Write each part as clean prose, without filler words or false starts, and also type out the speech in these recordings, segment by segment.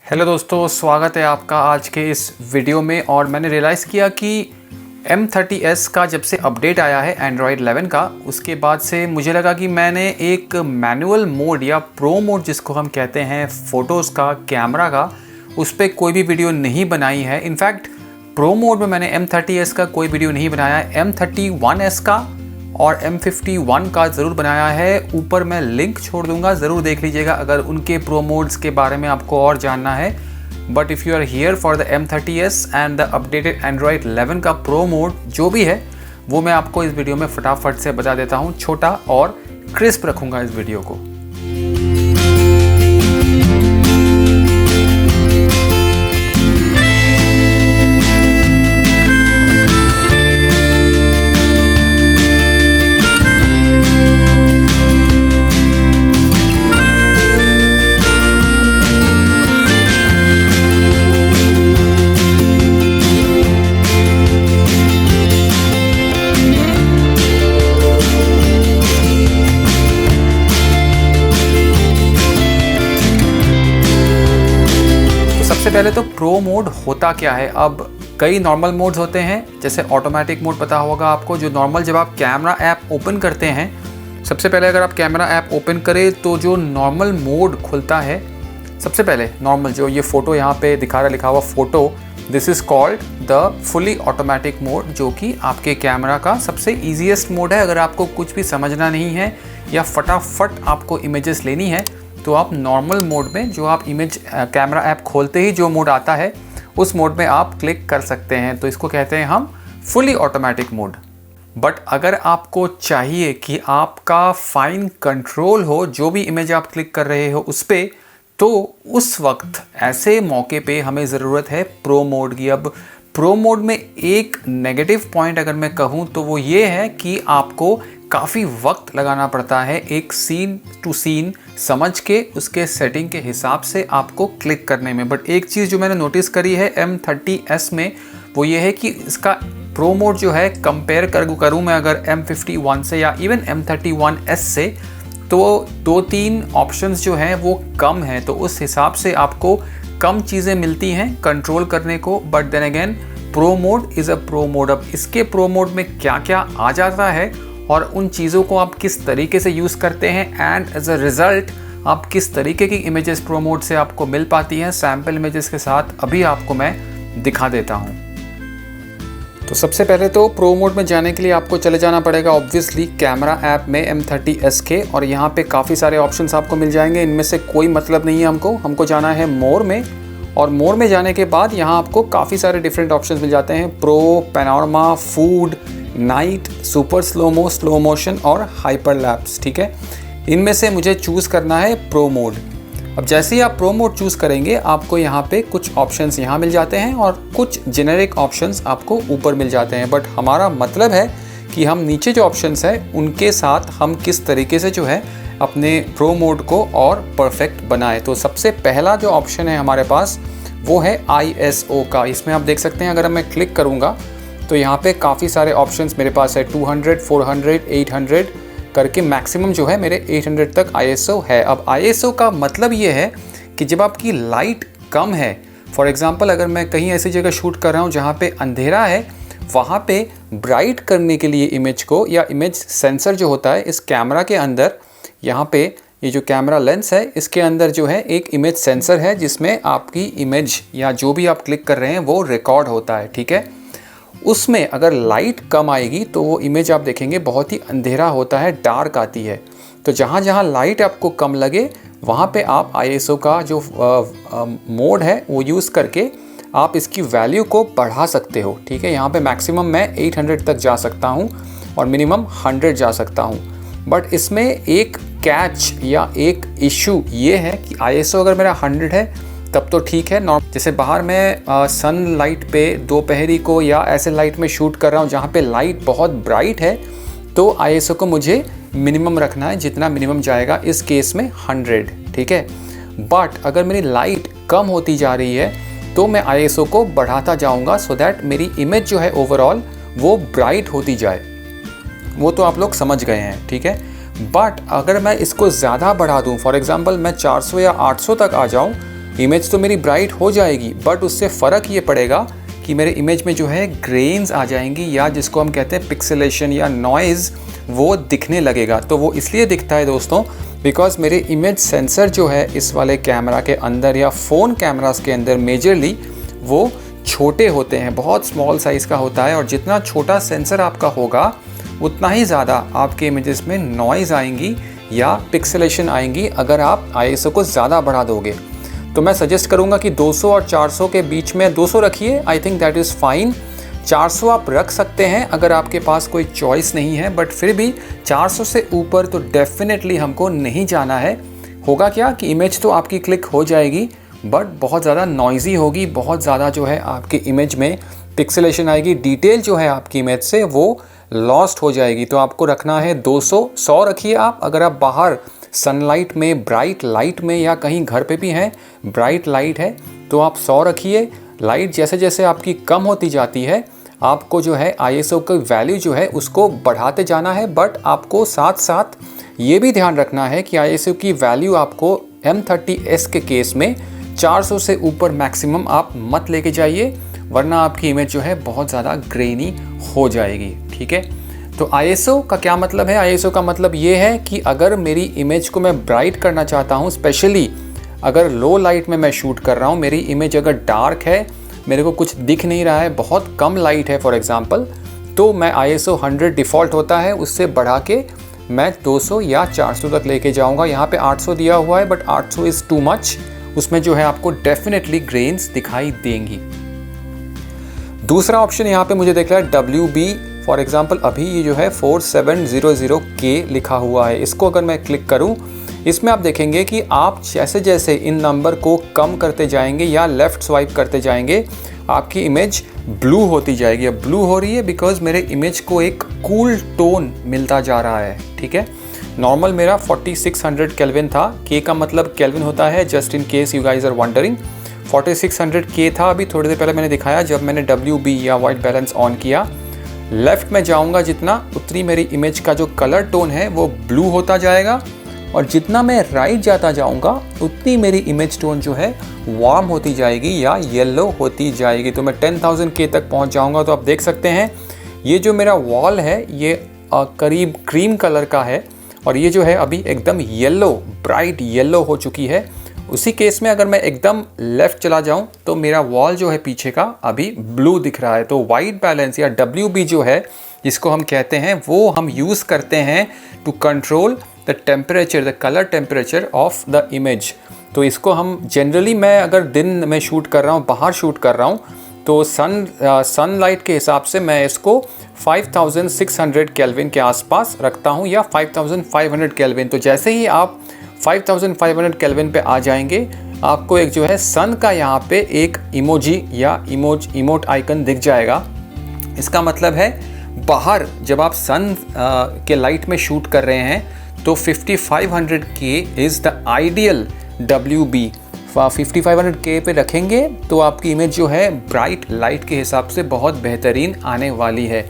Hello दोस्तों, स्वागत है आपका आज के इस वीडियो में। और मैंने रियलाइज़ किया कि M30s का जब से अपडेट आया है एंड्रॉयड 11 का, उसके बाद से मुझे लगा कि मैंने एक मैनुअल मोड या प्रो मोड जिसको हम कहते हैं फ़ोटोज़ का, कैमरा का, उस पर कोई भी वीडियो नहीं बनाई है। इनफैक्ट प्रो मोड में मैंने M30s का कोई वीडियो नहीं बनाया है। M31s का और M51 का ज़रूर बनाया है। ऊपर मैं लिंक छोड़ दूंगा, ज़रूर देख लीजिएगा अगर उनके प्रो मोड्स के बारे में आपको और जानना है। But if you are here for the M30s and the updated Android 11 का प्रो मोड जो भी है वो मैं आपको इस वीडियो में फटाफट से बता देता हूँ। छोटा और क्रिस्प रखूँगा इस वीडियो को। सबसे पहले तो प्रो मोड होता क्या है। अब कई नॉर्मल मोड्स होते हैं, जैसे ऑटोमेटिक मोड पता होगा आपको, जो नॉर्मल जब आप कैमरा ऐप ओपन करते हैं, सबसे पहले अगर आप कैमरा ऐप ओपन करें तो जो नॉर्मल मोड खुलता है, सबसे पहले नॉर्मल जो ये फ़ोटो यहाँ पे दिखा रहा लिखा हुआ photo, this is called the fully automatic mode, जो कि आपके कैमरा का सबसे ईजीएस्ट मोड है। अगर आपको कुछ भी समझना नहीं है या फटाफट आपको इमेजेस लेनी है तो आप नॉर्मल मोड में, जो आप इमेज कैमरा ऐप खोलते ही जो मोड आता है उस मोड में आप क्लिक कर सकते हैं। तो इसको कहते हैं हम फुली ऑटोमेटिक मोड। बट अगर आपको चाहिए कि आपका फाइन कंट्रोल हो जो भी इमेज आप क्लिक कर रहे हो उस पर, तो उस वक्त ऐसे मौके पे हमें ज़रूरत है प्रो मोड की। अब प्रो मोड में एक नेगेटिव पॉइंट अगर मैं कहूँ तो वो ये है कि आपको काफ़ी वक्त लगाना पड़ता है एक सीन टू सीन समझ के, उसके सेटिंग के हिसाब से आपको क्लिक करने में। बट एक चीज़ जो मैंने नोटिस करी है M30s में, वो ये है कि इसका प्रो मोड जो है कंपेयर करूँ मैं अगर M51 से या इवन M31s से, तो 2-3 ऑप्शंस जो हैं वो कम हैं। तो उस हिसाब से आपको कम चीज़ें मिलती हैं कंट्रोल करने को। But then again pro mode is a pro mode. अब इसके प्रो मोड में क्या क्या आ जाता है और उन चीज़ों को आप किस तरीके से यूज़ करते हैं एंड एज अ रिज़ल्ट आप किस तरीके की इमेजेस प्रो मोड से आपको मिल पाती हैं सैम्पल इमेजेस के साथ, अभी आपको मैं दिखा देता हूँ। तो सबसे पहले तो प्रो मोड में जाने के लिए आपको चले जाना पड़ेगा ऑब्वियसली कैमरा ऐप में M30s के, और यहाँ पे काफ़ी सारे ऑप्शंस आपको मिल जाएंगे। इनमें से कोई मतलब नहीं है हमको जाना है मोर में। और मोर में जाने के बाद यहाँ आपको काफ़ी सारे डिफरेंट ऑप्शंस मिल जाते हैं, pro, panorama, food, night, super slow motion और हाइपर लैप्स। ठीक है, इनमें से मुझे चूज़ करना है प्रो मोड। अब जैसे ही आप प्रो मोड चूज़ करेंगे आपको यहाँ पे कुछ ऑप्शंस यहाँ मिल जाते हैं और कुछ जेनेरिक ऑप्शंस आपको ऊपर मिल जाते हैं। बट हमारा मतलब है कि हम नीचे जो ऑप्शंस हैं उनके साथ हम किस तरीके से जो है अपने प्रो मोड को और परफेक्ट बनाएं। तो सबसे पहला जो ऑप्शन है हमारे पास वो है ISO का। इसमें आप देख सकते हैं अगर मैं क्लिक करूँगा तो यहाँ पे काफ़ी सारे ऑप्शंस मेरे पास है, 200, 400, 800 करके मैक्सिमम जो है मेरे 800 तक ISO है। अब ISO का मतलब ये है कि जब आपकी लाइट कम है, फॉर एग्जांपल अगर मैं कहीं ऐसी जगह शूट कर रहा हूँ जहाँ पे अंधेरा है, वहाँ पे ब्राइट करने के लिए इमेज को, या इमेज सेंसर जो होता है इस कैमरा के अंदर, यहाँ पे ये जो कैमरा लेंस है इसके अंदर जो है एक इमेज सेंसर है जिसमें आपकी इमेज या जो भी आप क्लिक कर रहे हैं वो रिकॉर्ड होता है। ठीक है, उसमें अगर लाइट कम आएगी तो वो इमेज आप देखेंगे बहुत ही अंधेरा होता है, डार्क आती है। तो जहाँ जहाँ लाइट आपको कम लगे वहाँ पे आप ISO का जो मोड है वो यूज़ करके आप इसकी वैल्यू को बढ़ा सकते हो। ठीक है, यहाँ पे मैक्सिमम मैं 800 तक जा सकता हूँ और मिनिमम 100 जा सकता हूँ। बट इसमें एक कैच या एक इशू ये है कि ISO अगर मेरा 100 है तब तो ठीक है। जैसे बाहर मैं सन लाइट पे दोपहरी को या ऐसे लाइट में शूट कर रहा हूँ जहाँ पे लाइट बहुत ब्राइट है, तो ISO को मुझे मिनिमम रखना है, जितना मिनिमम जाएगा इस केस में 100। ठीक है, बट अगर मेरी लाइट कम होती जा रही है तो मैं ISO को बढ़ाता जाऊँगा सो दैट मेरी इमेज जो है ओवरऑल वो ब्राइट होती जाए। वो तो आप लोग समझ गए हैं। ठीक है, बट अगर मैं इसको ज़्यादा बढ़ा दूँ, फॉर एग्ज़ाम्पल मैं 400 या 800 तक आ जाऊँ, इमेज तो मेरी ब्राइट हो जाएगी, बट उससे फ़र्क ये पड़ेगा कि मेरे इमेज में जो है ग्रेन्स आ जाएंगी, या जिसको हम कहते हैं पिक्सेलेशन या नॉइज़, वो दिखने लगेगा। तो वो इसलिए दिखता है दोस्तों बिकॉज मेरे इमेज सेंसर जो है इस वाले कैमरा के अंदर या फ़ोन कैमरास के अंदर मेजरली वो छोटे होते हैं, बहुत स्मॉल साइज़ का होता है। और जितना छोटा सेंसर आपका होगा उतना ही ज़्यादा आपके इमेजेस में नॉइज़ आएंगी या पिक्सेलेशन आएंगी अगर आप ISO को ज़्यादा बढ़ा दोगे। तो मैं सजेस्ट करूँगा कि 200 और 400 के बीच में 200 रखिए, I think that is fine. 400 आप रख सकते हैं अगर आपके पास कोई चॉइस नहीं है, बट फिर भी 400 से ऊपर तो डेफिनेटली हमको नहीं जाना है। होगा क्या कि इमेज तो आपकी क्लिक हो जाएगी बट बहुत ज़्यादा नॉइज़ी होगी, बहुत ज़्यादा जो है आपकी इमेज में पिक्सेलेशन आएगी, डिटेल जो है आपकी इमेज से वो लॉस्ट हो जाएगी। तो आपको रखना है 200, 100 रखिए आप। अगर आप बाहर सनलाइट में, ब्राइट लाइट में, या कहीं घर पे भी हैं ब्राइट लाइट है तो आप 100 रखिए। लाइट जैसे जैसे आपकी कम होती जाती है आपको जो है ISO की वैल्यू जो है उसको बढ़ाते जाना है, बट आपको साथ साथ ये भी ध्यान रखना है कि ISO की वैल्यू आपको M30S के केस में 400 से ऊपर मैक्सिमम आप मत लेके जाइए, वरना आपकी इमेज जो है बहुत ज़्यादा ग्रेनी हो जाएगी। ठीक है, तो ISO का क्या मतलब है? ISO का मतलब ये है कि अगर मेरी इमेज को मैं ब्राइट करना चाहता हूँ, स्पेशली अगर लो लाइट में मैं शूट कर रहा हूँ, मेरी इमेज अगर डार्क है, मेरे को कुछ दिख नहीं रहा है, बहुत कम लाइट है फॉर एग्ज़ाम्पल, तो मैं ISO 100 डिफ़ॉल्ट होता है उससे बढ़ा के मैं 200 या 400 तक लेके जाऊँगा। यहाँ पे 800 दिया हुआ है बट 800 इज़ टू मच, उसमें जो है आपको डेफिनेटली ग्रेन्स दिखाई देंगी। दूसरा ऑप्शन यहाँ पे मुझे दिख रहा है WB, फॉर एग्जांपल अभी ये जो है 4700K लिखा हुआ है, इसको अगर मैं क्लिक करूँ, इसमें आप देखेंगे कि आप जैसे जैसे इन नंबर को कम करते जाएंगे या लेफ़्ट स्वाइप करते जाएंगे आपकी इमेज ब्लू होती जाएगी। अब ब्लू हो रही है बिकॉज मेरे इमेज को एक कूल टोन मिलता जा रहा है। ठीक है, नॉर्मल मेरा 4600 केल्विन था, K का मतलब केल्विन होता है, just in case you guys are wondering. 4600K था अभी थोड़ी देर पहले मैंने दिखाया जब मैंने WB या वाइट बैलेंस ऑन किया। लेफ़्ट में जाऊंगा जितना, उतनी मेरी इमेज का जो कलर टोन है वो ब्लू होता जाएगा, और जितना मैं राइट जाता जाऊंगा उतनी मेरी इमेज टोन जो है वार्म होती जाएगी या येलो होती जाएगी। तो मैं 10,000K तक पहुंच जाऊंगा। तो आप देख सकते हैं ये जो मेरा वॉल है ये करीब क्रीम कलर का है, और ये जो है अभी एकदम येलो, ब्राइट येलो हो चुकी है। उसी केस में अगर मैं एकदम लेफ़्ट चला जाऊं तो मेरा वॉल जो है पीछे का अभी ब्लू दिख रहा है। तो वाइट बैलेंस या WB जो है जिसको हम कहते हैं वो हम यूज़ करते हैं to control the temperature, the colour temperature of the image. तो इसको हम जनरली, मैं अगर दिन में शूट कर रहा हूँ, बाहर शूट कर रहा हूँ, तो सनलाइट के हिसाब से मैं इसको 5600 केल्विन के आसपास रखता हूँ या 5500 केल्विन। तो जैसे ही आप 5500 केल्विन पे आ जाएंगे आपको एक जो है सन का यहाँ पे एक इमोजी या इमोट आइकन दिख जाएगा। इसका मतलब है बाहर जब आप सन के लाइट में शूट कर रहे हैं तो 5500K is the ideal WB। 5500K पे रखेंगे तो आपकी इमेज जो है ब्राइट लाइट के हिसाब से बहुत बेहतरीन आने वाली है।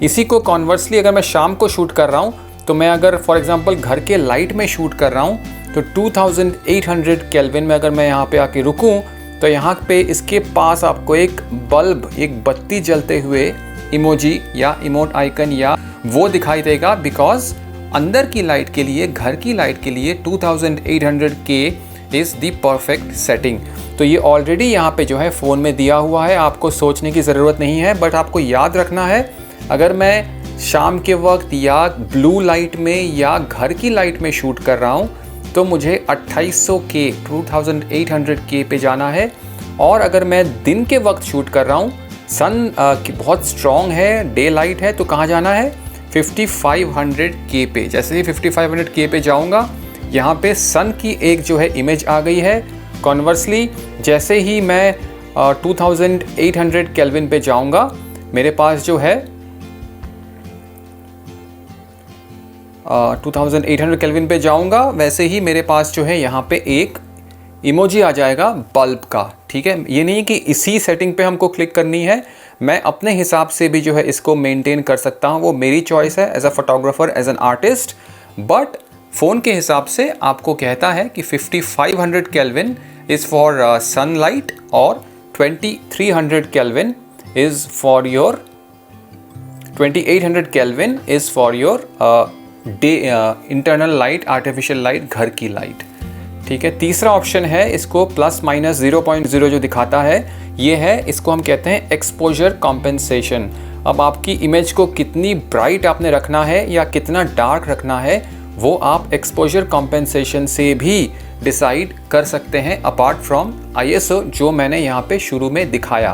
इसी को कॉन्वर्सली अगर मैं शाम को शूट कर रहा हूँ तो मैं अगर फॉर एग्जांपल घर के लाइट में शूट कर रहा हूँ तो 2800 केल्विन में अगर मैं यहाँ पे आके रुकूँ तो यहाँ पे इसके पास आपको एक बल्ब, एक बत्ती जलते हुए इमोजी या इमोट आइकन या वो दिखाई देगा, बिकॉज अंदर की लाइट के लिए, घर की लाइट के लिए 2800K is the perfect setting. तो ये ऑलरेडी यहाँ पे जो है फ़ोन में दिया हुआ है, आपको सोचने की ज़रूरत नहीं है। बट आपको याद रखना है अगर मैं शाम के वक्त या ब्लू लाइट में या घर की लाइट में शूट कर रहा हूँ तो मुझे 2800K 2800K पे जाना है। और अगर मैं दिन के वक्त शूट कर रहा हूँ, सन बहुत स्ट्रॉन्ग है, डे लाइट है, तो कहाँ जाना है 5500K पे। जैसे ही 5500K पे जाऊँगा यहाँ पे सन की एक जो है इमेज आ गई है। कॉन्वर्सली जैसे ही मैं 2800 केल्विन पे जाऊँगा मेरे पास जो है 2800 केल्विन पे जाऊंगा वैसे ही मेरे पास जो है यहाँ पे एक इमोजी आ जाएगा बल्ब का। ठीक है, ये नहीं कि इसी सेटिंग पे हमको क्लिक करनी है, मैं अपने हिसाब से भी जो है इसको मेंटेन कर सकता हूँ, वो मेरी चॉइस है as a photographer, as an artist. But phone के हिसाब से आपको कहता है कि 5500 केल्विन is for sunlight और 2800 Kelvin is for your day internal light, artificial light, घर की लाइट। ठीक है, तीसरा ऑप्शन है इसको ±0.0 जो दिखाता है, ये है, इसको हम कहते हैं एक्सपोजर कॉम्पेंसेशन। अब आपकी इमेज को कितनी ब्राइट आपने रखना है या कितना डार्क रखना है वो आप एक्सपोजर कॉम्पेंसेशन से भी डिसाइड कर सकते हैं, अपार्ट फ्रॉम ISO जो मैंने यहाँ पे शुरू में दिखाया।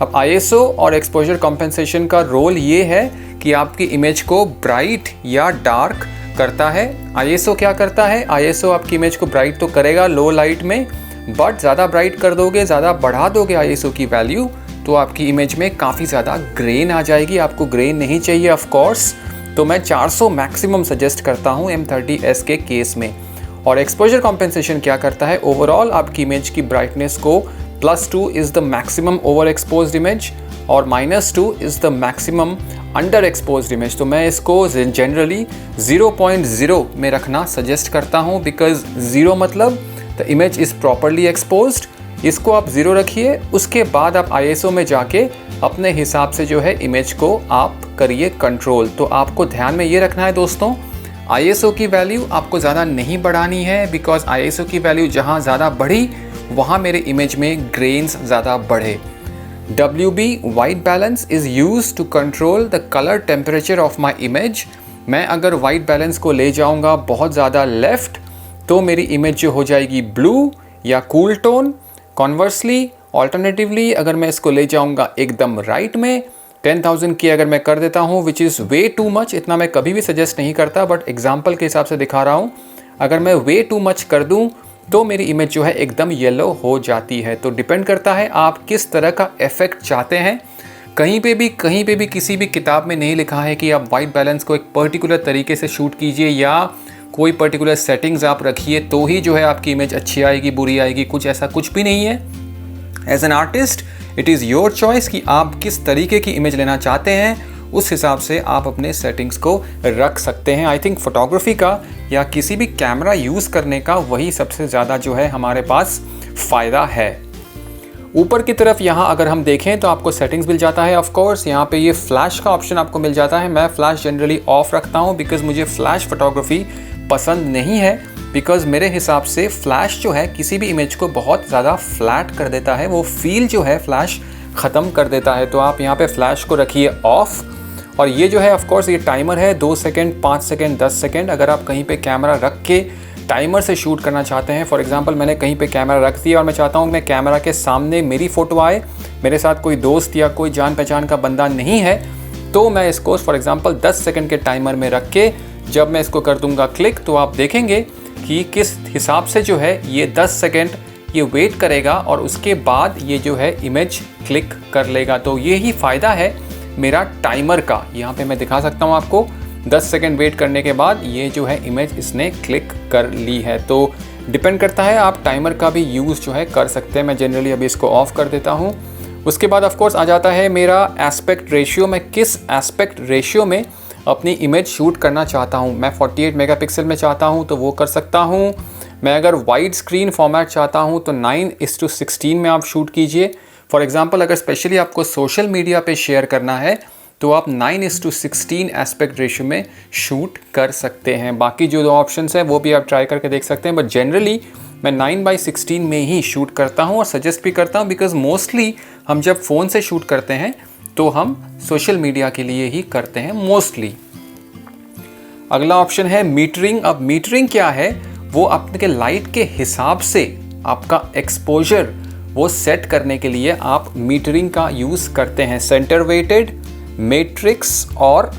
अब ISO और एक्सपोजर कॉम्पेंसेशन का रोल ये है कि आपकी इमेज को ब्राइट या डार्क करता है। ISO क्या करता है, ISO आपकी इमेज को ब्राइट तो करेगा लो लाइट में, बट ज़्यादा ब्राइट कर दोगे, ज़्यादा बढ़ा दोगे ISO की वैल्यू तो आपकी इमेज में काफ़ी ज़्यादा ग्रेन आ जाएगी। आपको ग्रेन नहीं चाहिए ऑफ कोर्स, तो मैं 400 मैक्सिमम सजेस्ट करता हूँ M30s के केस में। और एक्सपोजर कॉम्पेंसेशन क्या करता है, ओवरऑल आपकी इमेज की ब्राइटनेस को +2 is the maximum over exposed image और -2 is the maximum under exposed image. तो मैं इसको जनरली 0.0 में रखना सजेस्ट करता हूँ, बिकॉज 0 मतलब the image is properly exposed. इसको आप 0 रखिए, उसके बाद आप ISO में जाके अपने हिसाब से जो है इमेज को आप करिए कंट्रोल। तो आपको ध्यान में ये रखना है दोस्तों, ISO की वैल्यू आपको ज़्यादा नहीं बढ़ानी है, बिकॉज ISO की वैल्यू जहाँ ज़्यादा बढ़ी वहाँ मेरे इमेज में ग्रेन्स ज़्यादा बढ़े। WB white balance is use to control the colour temperature of my image. मैं अगर वाइट बैलेंस को ले जाऊँगा बहुत ज़्यादा लेफ्ट तो मेरी इमेज जो हो जाएगी ब्लू या कूल टोन। कॉन्वर्सली ऑल्टरनेटिवली अगर मैं इसको ले जाऊँगा एकदम राइट में 10,000 की अगर मैं कर देता हूँ, which is way too much, इतना मैं कभी भी सजेस्ट नहीं करता, बट एग्जाम्पल के हिसाब से दिखा रहा हूँ। अगर मैं वे टू मच कर दूँ तो मेरी इमेज जो है एकदम येलो हो जाती है। तो डिपेंड करता है आप किस तरह का इफेक्ट चाहते हैं। कहीं पे भी किसी भी किताब में नहीं लिखा है कि आप वाइट बैलेंस को एक पर्टिकुलर तरीके से शूट कीजिए या कोई पर्टिकुलर सेटिंग्स आप रखिए तो ही जो है आपकी इमेज अच्छी आएगी, बुरी आएगी, कुछ ऐसा कुछ भी नहीं है। As an artist it is your choice कि आप किस तरीके की इमेज लेना चाहते हैं, उस हिसाब से आप अपने सेटिंग्स को रख सकते हैं। आई थिंक फोटोग्राफी का या किसी भी कैमरा यूज़ करने का वही सबसे ज़्यादा जो है हमारे पास फ़ायदा है। ऊपर की तरफ यहाँ अगर हम देखें तो आपको सेटिंग्स मिल जाता है। ऑफ कोर्स यहाँ पे ये फ्लैश का ऑप्शन आपको मिल जाता है। मैं फ्लैश जनरली ऑफ रखता हूँ बिकॉज़ मुझे फ्लैश फोटोग्राफी पसंद नहीं है, बिकॉज़ मेरे हिसाब से फ्लैश जो है किसी भी इमेज को बहुत ज़्यादा फ्लैट कर देता है, वो फील जो है फ्लैश ख़त्म कर देता है। तो आप यहाँ पे फ्लैश को रखिए ऑफ। और ये जो है ऑफ कोर्स ये टाइमर है, 2 सेकंड, 5 सेकंड, 10 सेकंड। अगर आप कहीं पे कैमरा रख के टाइमर से शूट करना चाहते हैं, फॉर एग्जांपल मैंने कहीं पे कैमरा रख दिया और मैं चाहता हूँ मैं कैमरा के सामने मेरी फ़ोटो आए, मेरे साथ कोई दोस्त या कोई जान पहचान का बंदा नहीं है, तो मैं इसको फॉर एग्जांपल 10 सेकंड के टाइमर में रख के जब मैं इसको कर दूंगा क्लिक, तो आप देखेंगे कि किस हिसाब से जो है ये 10 सेकंड ये वेट करेगा और उसके बाद ये जो है इमेज क्लिक कर लेगा। तो ये ही फ़ायदा है मेरा टाइमर का। यहाँ पे मैं दिखा सकता हूँ आपको, 10 सेकंड वेट करने के बाद ये जो है इमेज इसने क्लिक कर ली है। तो डिपेंड करता है, आप टाइमर का भी यूज़ जो है कर सकते हैं। मैं जनरली अभी इसको ऑफ कर देता हूँ। उसके बाद ऑफ कोर्स आ जाता है मेरा एस्पेक्ट रेशियो। मैं किस एस्पेक्ट रेशियो में अपनी इमेज शूट करना चाहता हूँ। मैं 48 मेगापिक्सल में चाहता हूँ तो वो कर सकता हूँ। मैं अगर वाइड स्क्रीन फॉर्मेट चाहता हूँ तो 9:16 में आप शूट कीजिए। फॉर एग्जांपल अगर स्पेशली आपको सोशल मीडिया पे शेयर करना है तो आप 9:16 एस्पेक्ट रेशियो में शूट कर सकते हैं। बाकी जो 2 ऑप्शंस हैं वो भी आप ट्राई करके देख सकते हैं, बट जनरली मैं 9:16 में ही शूट करता हूँ और सजेस्ट भी करता हूँ, बिकॉज मोस्टली हम जब फ़ोन से शूट करते हैं तो हम सोशल मीडिया के लिए ही करते हैं मोस्टली। अगला ऑप्शन है मीटरिंग। अब मीटरिंग क्या है, वो आपके लाइट के हिसाब से आपका एक्सपोजर वो सेट करने के लिए आप मीटरिंग का यूज़ करते हैं। सेंटर वेटेड, मैट्रिक्स और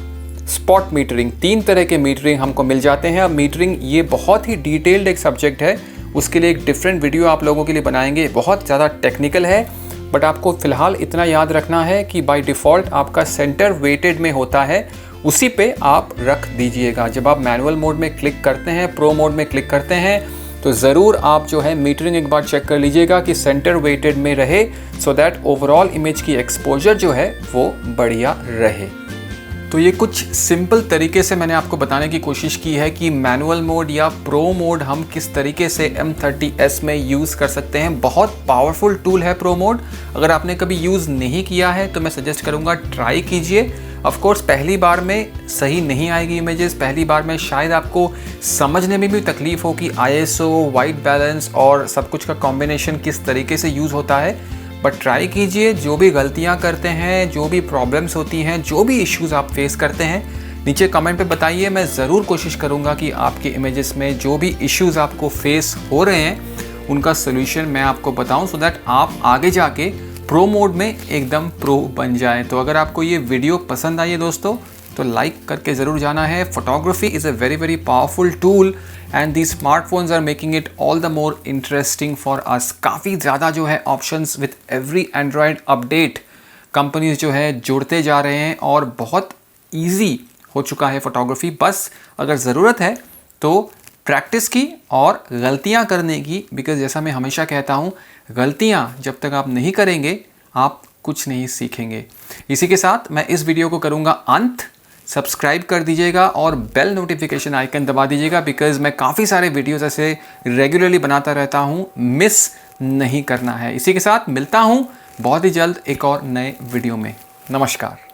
स्पॉट मीटरिंग, 3 तरह के मीटरिंग हमको मिल जाते हैं। अब मीटरिंग ये बहुत ही डिटेल्ड एक सब्जेक्ट है, उसके लिए एक डिफरेंट वीडियो आप लोगों के लिए बनाएंगे, बहुत ज़्यादा टेक्निकल है। बट आपको फ़िलहाल इतना याद रखना है कि बाय डिफ़ॉल्ट आपका सेंटर वेटेड में होता है, उसी पे आप रख दीजिएगा। जब आप मैनुअल मोड में क्लिक करते हैं, प्रो मोड में क्लिक करते हैं, तो ज़रूर आप जो है मीटरिंग एक बार चेक कर लीजिएगा कि सेंटर वेटेड में रहे, सो दैट ओवरऑल इमेज की एक्सपोजर जो है वो बढ़िया रहे। तो ये कुछ सिंपल तरीके से मैंने आपको बताने की कोशिश की है कि मैनुअल मोड या प्रो मोड हम किस तरीके से M30S में यूज़ कर सकते हैं। बहुत पावरफुल टूल है प्रो मोड। अगर आपने कभी यूज़ नहीं किया है तो मैं सजेस्ट करूँगा ट्राई कीजिए। ऑफ कोर्स पहली बार में सही नहीं आएगी इमेजेस, पहली बार में शायद आपको समझने में भी तकलीफ़ हो कि ISO, वाइट बैलेंस और सब कुछ का कॉम्बिनेशन किस तरीके से यूज़ होता है। बट ट्राई कीजिए। जो भी गलतियां करते हैं, जो भी प्रॉब्लम्स होती हैं, जो भी इश्यूज़ आप फेस करते हैं, नीचे कमेंट पे बताइए। मैं ज़रूर कोशिश करूंगा कि आपके इमेजेस में जो भी इश्यूज़ आपको फेस हो रहे हैं उनका सोल्यूशन मैं आपको बताऊं, सो दैट आप आगे जाके प्रो मोड में एकदम प्रो बन जाएं। तो अगर आपको ये वीडियो पसंद आई है दोस्तों तो लाइक करके ज़रूर जाना है। Photography is a very very powerful tool and the smartphones are making it all the more interesting for us. काफ़ी ज़्यादा जो है options with every Android update companies जो है जुड़ते जा रहे हैं और बहुत ईजी हो चुका है फोटोग्राफी। बस अगर ज़रूरत है तो प्रैक्टिस की और गलतियां करने की, बिकॉज जैसा मैं हमेशा कहता हूँ, गलतियां जब तक आप नहीं करेंगे आप कुछ नहीं सीखेंगे। इसी के साथ मैं इस वीडियो को करूँगा अंत। सब्सक्राइब कर दीजिएगा और बेल नोटिफिकेशन आइकन दबा दीजिएगा, बिकॉज मैं काफ़ी सारे वीडियोस ऐसे रेगुलरली बनाता रहता हूँ, मिस नहीं करना है। इसी के साथ मिलता हूँ बहुत ही जल्द एक और नए वीडियो में। नमस्कार।